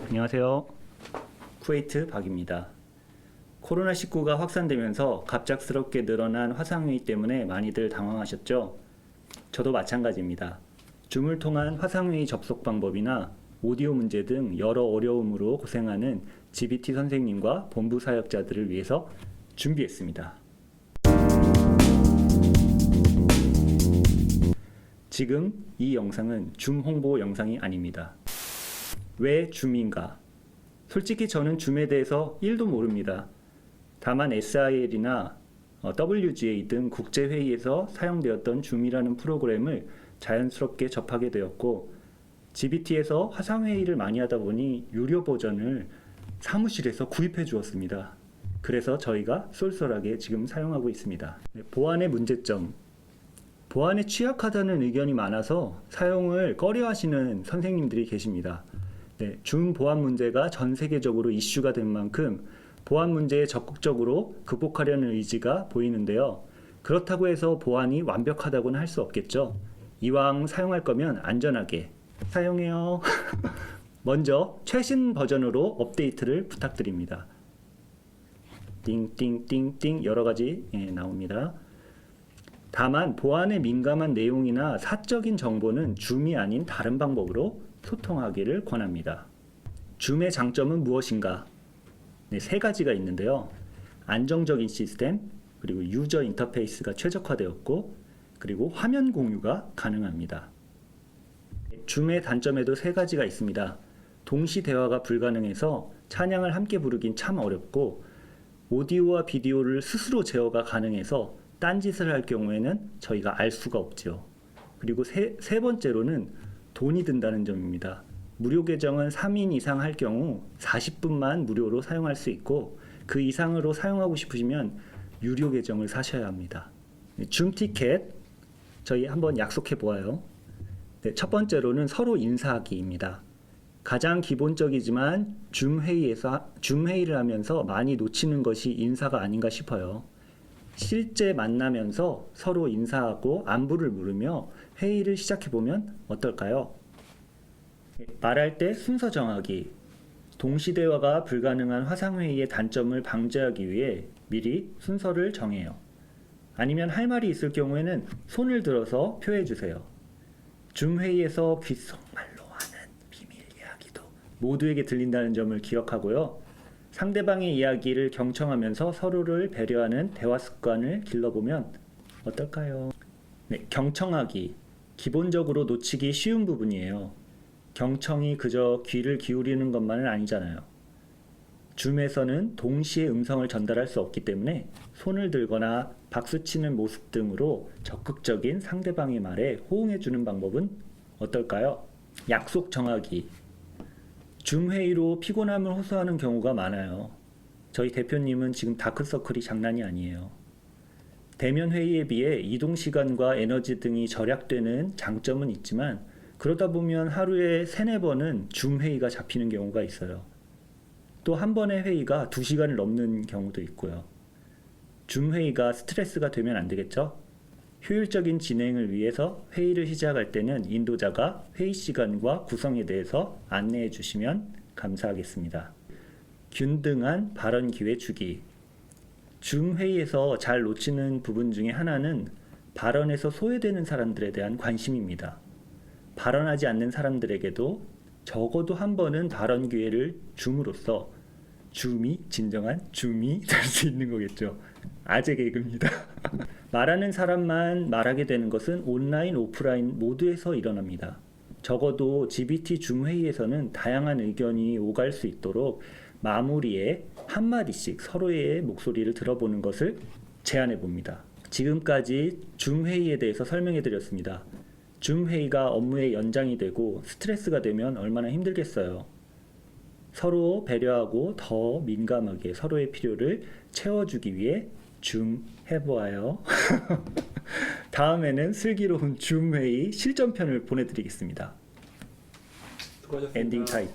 안녕하세요. 쿠웨이트 박입니다. 코로나19가 확산되면서 갑작스럽게 늘어난 화상회의 때문에 많이들 당황하셨죠? 저도 마찬가지입니다. 줌을 통한 화상회의 접속 방법이나 오디오 문제 등 여러 어려움으로 고생하는 GBT 선생님과 본부 사역자들을 위해서 준비했습니다. 지금 이 영상은 줌 홍보 영상이 아닙니다. 왜 줌인가? 솔직히 저는 줌에 대해서 1도 모릅니다. 다만 SIL이나 WGA 등 국제회의에서 사용되었던 줌이라는 프로그램을 자연스럽게 접하게 되었고, GBT에서 화상회의를 많이 하다 보니 유료 버전을 사무실에서 구입해 주었습니다. 그래서 저희가 쏠쏠하게 지금 사용하고 있습니다. 보안의 문제점. 보안에 취약하다는 의견이 많아서 사용을 꺼려하시는 선생님들이 계십니다. 줌 보안 문제가 전 세계적으로 이슈가 된 만큼 보안 문제에 적극적으로 극복하려는 의지가 보이는데요. 그렇다고 해서 보안이 완벽하다고는 할 수 없겠죠. 이왕 사용할 거면 안전하게 사용해요. 먼저 최신 버전으로 업데이트를 부탁드립니다. 띵띵띵띵 여러 가지 나옵니다. 다만 보안에 민감한 내용이나 사적인 정보는 줌이 아닌 다른 방법으로 소통하기를 권합니다. 줌의 장점은 무엇인가? 세 가지가 있는데요. 안정적인 시스템, 그리고 유저 인터페이스가 최적화되었고, 그리고 화면 공유가 가능합니다. 줌의 단점에도 세 가지가 있습니다. 동시 대화가 불가능해서 찬양을 함께 부르긴 참 어렵고, 오디오와 비디오를 스스로 제어가 가능해서 딴짓을 할 경우에는 저희가 알 수가 없죠. 그리고 세 번째로는 돈이 든다는 점입니다. 무료 계정은 3인 이상 할 경우 40분만 무료로 사용할 수 있고, 그 이상으로 사용하고 싶으시면 유료 계정을 사셔야 합니다. 줌 티켓 저희 한번 약속해 보아요. 첫 번째로는 서로 인사하기입니다. 가장 기본적이지만 줌 회의를 하면서 많이 놓치는 것이 인사가 아닌가 싶어요. 실제 만나면서 서로 인사하고 안부를 물으며 회의를 시작해보면 어떨까요? 말할 때 순서 정하기. 동시 대화가 불가능한 화상회의의 단점을 방지하기 위해 미리 순서를 정해요. 아니면 할 말이 있을 경우에는 손을 들어서 표해주세요. 줌 회의에서 귓속말로 하는 비밀 이야기도 모두에게 들린다는 점을 기억하고요. 상대방의 이야기를 경청하면서 서로를 배려하는 대화 습관을 길러보면 어떨까요? 경청하기. 기본적으로 놓치기 쉬운 부분이에요. 경청이 그저 귀를 기울이는 것만은 아니잖아요. 줌에서는 동시에 음성을 전달할 수 없기 때문에 손을 들거나 박수치는 모습 등으로 적극적인 상대방의 말에 호응해주는 방법은 어떨까요? 약속 정하기. 줌 회의로 피곤함을 호소하는 경우가 많아요. 저희 대표님은 지금 다크서클이 장난이 아니에요. 대면 회의에 비해 이동 시간과 에너지 등이 절약되는 장점은 있지만, 그러다 보면 하루에 3-4번은 줌 회의가 잡히는 경우가 있어요. 또 한 번의 회의가 2시간을 넘는 경우도 있고요. 줌 회의가 스트레스가 되면 안 되겠죠? 효율적인 진행을 위해서 회의를 시작할 때는 인도자가 회의 시간과 구성에 대해서 안내해 주시면 감사하겠습니다. 균등한 발언 기회 주기. 줌 회의에서 잘 놓치는 부분 중에 하나는 발언에서 소외되는 사람들에 대한 관심입니다. 발언하지 않는 사람들에게도 적어도 한 번은 발언 기회를 줌으로써 줌이 진정한 줌이 될 수 있는 거겠죠. 아재 개그입니다. 말하는 사람만 말하게 되는 것은 온라인, 오프라인 모두에서 일어납니다. 적어도 GBT 줌 회의에서는 다양한 의견이 오갈 수 있도록 마무리에 한마디씩 서로의 목소리를 들어보는 것을 제안해 봅니다. 지금까지 줌 회의에 대해서 설명해 드렸습니다. 줌 회의가 업무의 연장이 되고 스트레스가 되면 얼마나 힘들겠어요. 서로 배려하고 더 민감하게 서로의 필요를 채워주기 위해 줌 해보아요. 다음에는 슬기로운 줌 회의 실전편을 보내드리겠습니다. 수고하셨습니다. 엔딩 타이틀.